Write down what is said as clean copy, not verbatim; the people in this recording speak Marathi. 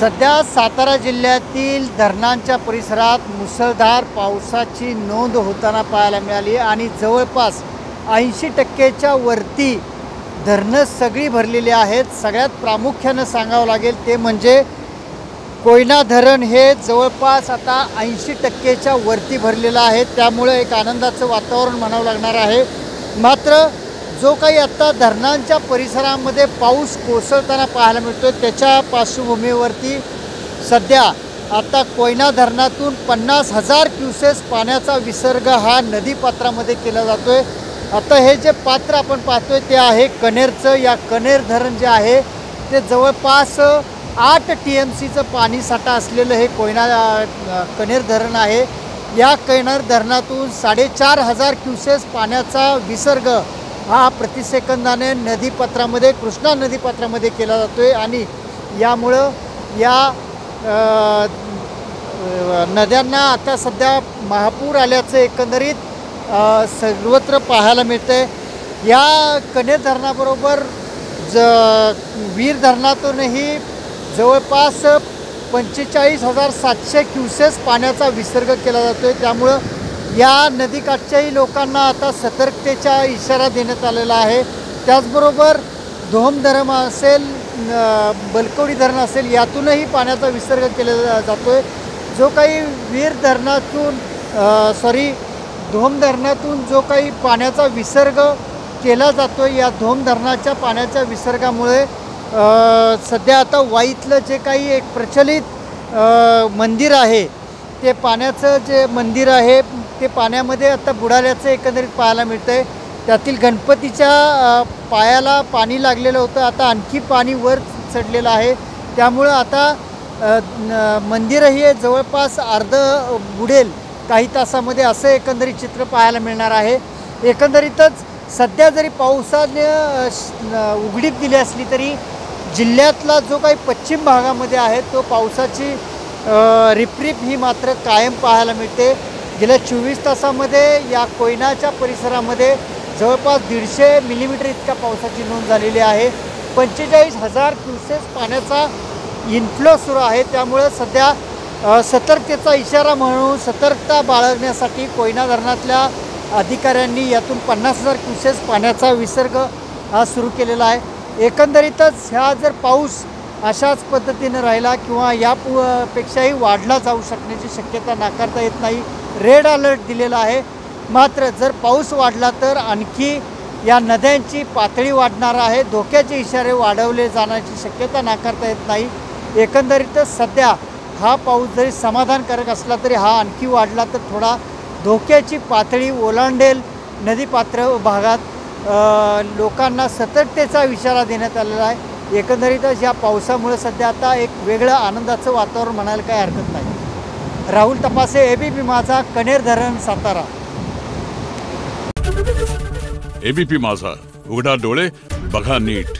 सध्या सातारा जिल्ह्यातील धरणांच्या परिसरात मुसळधार पावसाची नोंद होताना पाहायला मिळाली आणि जवळपास 80% वरती धरणं सगळी भरलेली आहेत। सगळ्यात प्रामुख्याने सांगावं लागेल ते म्हणजे कोयना धरण हे जवळपास आता 80% वरती भरलेलं आहे। त्यामुळे एक आनंदाचं वातावरण म्हणावं लागणार आहे। मात्र जो काही आता धरणांच्या परिसरामध्ये पाऊस कोसळताना पाहायला मिळतो त्याच्या पार्श्वभूमीवरती सध्या आता कोयना धरणातून 50,000 क्युसेस पाण्याचा विसर्ग हा नदीपात्रामध्ये केला जातोय। आता हे जे पात्र आपण पाहतोय ते आहे कनेरचं। या कनेर धरण जे आहे ते जवळपास 8 TMCचं पाणी साठा असलेलं हे कनेर धरण आहे। या कनेर धरणातून 4,500 क्युसेस पाण्याचा विसर्ग हा प्रतिसेकंदाने नदीपात्रामध्ये कृष्णा नदीपात्रामध्ये केला जातोय आणि यामुळं या नद्यांना आता सध्या महापूर आल्याचं एकंदरीत सर्वत्र पाहायला मिळतंय। या कनेर धरणाबरोबर वीर धरणातूनही जवळपास 45,700 क्युसेस पाण्याचा विसर्ग केला जातोय। त्यामुळं या नदीकाठच्याही लोकांना आता सतर्कतेचा इशारा देण्यात आलेला आहे। त्याचबरोबर धोम धरण असेल, बलकवडी धरण असेल, यातूनही पाण्याचा विसर्ग केला जातोय। जो काही वीर धरणातून धोम धरणातून जो काही पाण्याचा विसर्ग केला जातो, या धोम धरणाच्या पाण्याच्या विसर्गामुळे सध्या आता वाईतलं जे काही एक प्रचलित मंदिर आहे ते पाण्याचं जे मंदिर आहे ते पाण्यामध्ये आता बुडाल्याचं एकंदरीत पाहायला मिळतंय। त्यातील गणपतीच्या पायाला पाणी लागलेलं होतं, आता आणखी पाणी वर चढलेलं आहे। त्यामुळं आता मंदिरही जवळपास अर्ध बुडेल काही तासामध्ये असं एकंदरीत चित्र पाहायला मिळणार आहे। एकंदरीतच सध्या जरी पावसाने उघडीप दिली असली तरी जिल्ह्यातला जो काही पश्चिम भागामध्ये आहे तो पावसाची रिपरिप ही मात्र कायम पाहायला मिळते। गेल्या 24 तासामध्ये या कोयनाच्या परिसरामध्ये जवळपास 150 मिलीमीटर इतक्या पावसाची नोंद झालेली आहे। 45,000 क्युसेस पाण्याचा इन्फ्लो सुरू आहे। त्यामुळे सध्या सतर्कतेचा इशारा म्हणून सतर्कता बाळगण्यासाठी कोयना धरणातल्या अधिकाऱ्यांनी यातून 50,000 क्युसेस पाण्याचा विसर्ग हा सुरू केलेला आहे। एकंदरीतच हा जर पाऊस अशाच पद्धतीने राहिला किंवा यापेक्षाही वाढला जाऊ शकण्याची शक्यता नाकारता येत नाही। रेड अलर्ट दिलेला आहे। मात्र जर पाऊस वाढला तर आणखी या नद्यांची पातळी वाढणार आहे। धोक्याचे इशारे वाढवले जाण्याची शक्यता नाकारता येत नाही। एकंदरीतच सध्या हा पाऊस जरी समाधानकारक असला तरी हा आणखी वाढला तर थोडा धोक्याची पातळी ओलांडेल नदीपात्र भागात। लोकांना सतर्कतेचा इशारा देण्यात आलेला आहे। एकंदरीतच या पावसामुळे सध्या आता एक वेगळं आनंदाचं वातावरण म्हणायला काही हरकत नाही। राहुल तपासे, ABP माझा, कनेर धरण, सातारा। ABP माझा, उघडा डोळे बघा नीट।